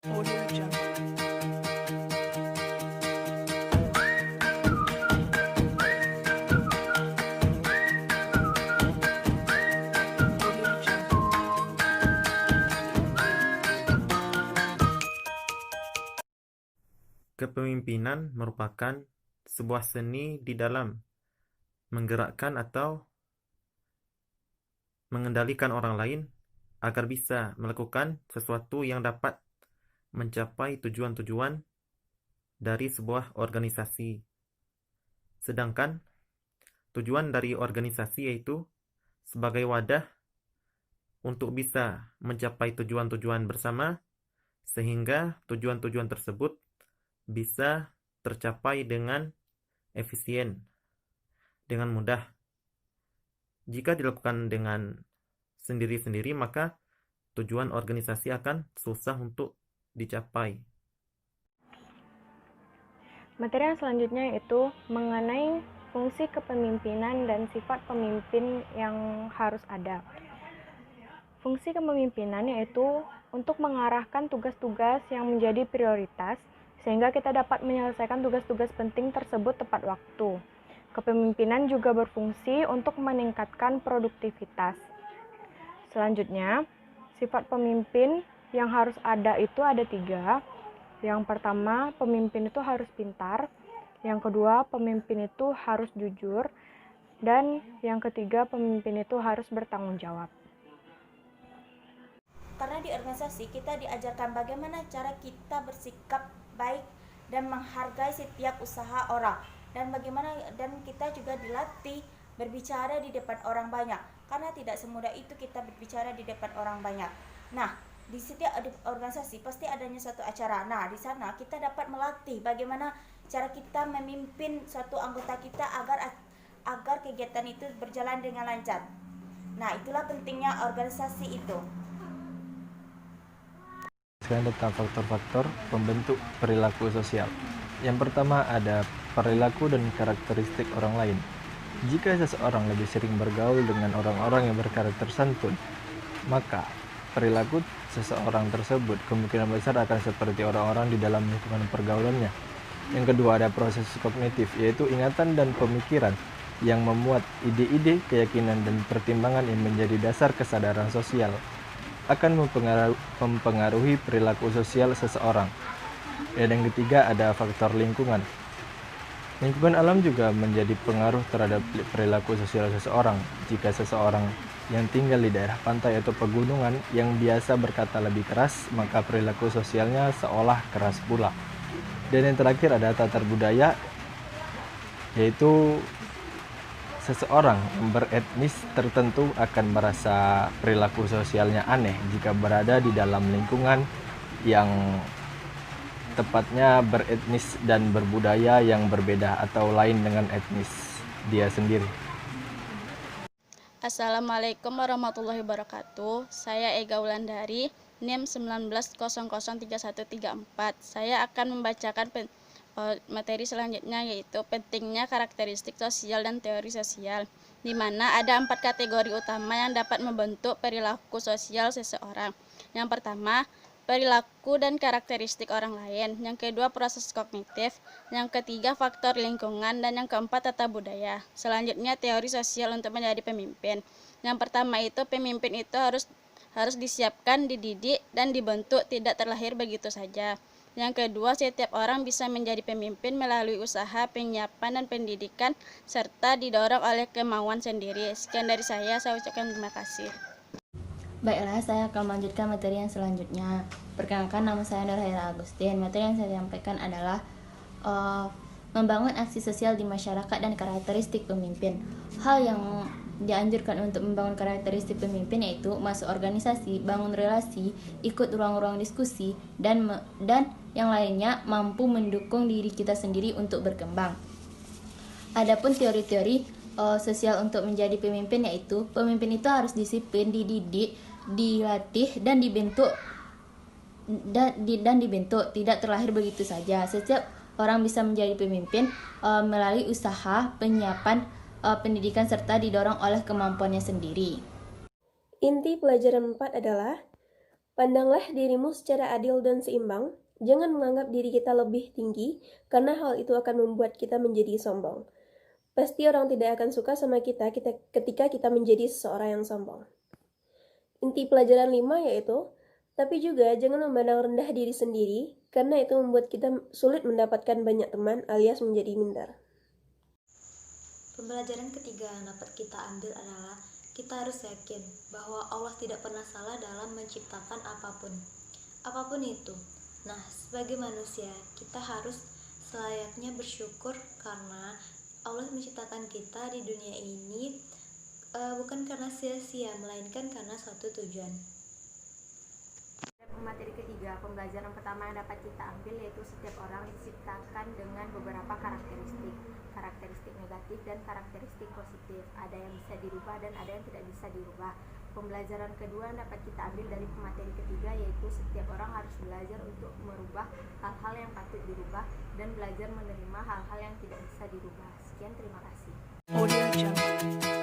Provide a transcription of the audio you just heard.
Audio Jungle. Audio Jungle. Kepemimpinan merupakan sebuah seni di dalam menggerakkan atau mengendalikan orang lain agar bisa melakukan sesuatu yang dapat mencapai tujuan-tujuan dari sebuah organisasi. Sedangkan tujuan dari organisasi yaitu sebagai wadah untuk bisa mencapai tujuan-tujuan bersama, sehingga tujuan-tujuan tersebut bisa tercapai dengan efisien, dengan mudah. Jika dilakukan dengan sendiri-sendiri, maka tujuan organisasi akan susah untuk dicapai. Materi yang selanjutnya yaitu mengenai fungsi kepemimpinan dan sifat pemimpin yang harus ada. Fungsi kepemimpinan yaitu untuk mengarahkan tugas-tugas yang menjadi prioritas sehingga kita dapat menyelesaikan tugas-tugas penting tersebut tepat waktu. Kepemimpinan juga berfungsi untuk meningkatkan produktivitas. Selanjutnya, sifat pemimpin yang harus ada itu ada 3. Yang pertama, pemimpin itu harus pintar. Yang kedua, pemimpin itu harus jujur. Dan yang ketiga, pemimpin itu harus bertanggung jawab. Karena di organisasi kita diajarkan bagaimana cara kita bersikap baik dan menghargai setiap usaha orang, dan bagaimana dan kita juga dilatih berbicara di depan orang banyak, karena tidak semudah itu kita berbicara di depan orang banyak. Nah, di setiap organisasi pasti adanya suatu acara. Nah, di sana kita dapat melatih bagaimana cara kita memimpin suatu anggota kita agar kegiatan itu berjalan dengan lancar. Nah, itulah pentingnya organisasi itu. Tentang faktor-faktor pembentuk perilaku sosial. Yang pertama ada perilaku dan karakteristik orang lain. Jika seseorang lebih sering bergaul dengan orang-orang yang berkarakter santun, maka perilaku seseorang tersebut kemungkinan besar akan seperti orang-orang di dalam lingkungan pergaulannya. Yang kedua ada proses kognitif, yaitu ingatan dan pemikiran yang memuat ide-ide, keyakinan, dan pertimbangan yang menjadi dasar kesadaran sosial akan mempengaruhi perilaku sosial seseorang. Dan yang ketiga ada faktor lingkungan. Lingkungan alam juga menjadi pengaruh terhadap perilaku sosial seseorang. Jika seseorang yang tinggal di daerah pantai atau pegunungan yang biasa berkata lebih keras, maka perilaku sosialnya seolah keras pula. Dan yang terakhir ada tatar budaya, yaitu seseorang yang beretnis tertentu akan merasa perilaku sosialnya aneh jika berada di dalam lingkungan yang tepatnya beretnis dan berbudaya yang berbeda atau lain dengan etnis dia sendiri. Assalamualaikum warahmatullahi wabarakatuh. Saya Ega Wulandari, NIM 19003134. Saya akan membacakan materi selanjutnya, yaitu pentingnya karakteristik sosial dan teori sosial, di mana ada 4 kategori utama yang dapat membentuk perilaku sosial seseorang. Yang pertama, perilaku dan karakteristik orang lain. Yang kedua, proses kognitif. Yang ketiga, faktor lingkungan. Dan yang keempat, tata budaya. Selanjutnya, teori sosial untuk menjadi pemimpin. Yang pertama itu, pemimpin itu harus disiapkan, dididik, dan dibentuk, tidak terlahir begitu saja. Yang kedua, setiap orang bisa menjadi pemimpin melalui usaha, penyiapan, dan pendidikan, serta didorong oleh kemauan sendiri. Sekian dari saya ucapkan terima kasih. Baiklah, saya akan melanjutkan materi yang selanjutnya. Perkenalkan, nama saya Nurhaira Agustin. Materi yang saya sampaikan adalah membangun aksi sosial di masyarakat dan karakteristik pemimpin. Hal yang dianjurkan untuk membangun karakteristik pemimpin yaitu masuk organisasi, bangun relasi, ikut ruang-ruang diskusi, dan yang lainnya mampu mendukung diri kita sendiri untuk berkembang. Adapun teori-teori sosial untuk menjadi pemimpin yaitu pemimpin itu harus disiplin, dididik, dilatih, dan dibentuk tidak terlahir begitu saja. Setiap orang bisa menjadi pemimpin melalui usaha, penyiapan, pendidikan, serta didorong oleh kemampuannya sendiri. Inti pelajaran 4 adalah Pandanglah dirimu secara adil dan seimbang. Jangan menganggap diri kita lebih tinggi, karena hal itu akan membuat kita menjadi sombong. Pasti orang tidak akan suka sama kita ketika kita menjadi seseorang yang sombong. Inti pelajaran 5 yaitu, tapi juga jangan memandang rendah diri sendiri, karena itu membuat kita sulit mendapatkan banyak teman alias menjadi minder. Pembelajaran ketiga yang dapat kita ambil adalah kita harus yakin bahwa Allah tidak pernah salah dalam menciptakan apapun itu. Nah, sebagai manusia, kita harus selayaknya bersyukur karena Allah menciptakan kita di dunia ini bukan karena sia-sia, melainkan karena suatu tujuan. Materi ketiga, pembelajaran pertama yang dapat kita ambil yaitu setiap orang diciptakan dengan beberapa karakteristik negatif dan karakteristik positif. Ada yang bisa dirubah dan ada yang tidak bisa dirubah. Pembelajaran kedua yang dapat kita ambil dari materi ketiga yaitu setiap orang harus belajar untuk merubah hal-hal yang patut dirubah dan belajar menerima hal-hal yang tidak bisa dirubah. Sekian, terima kasih. Audio Jungle.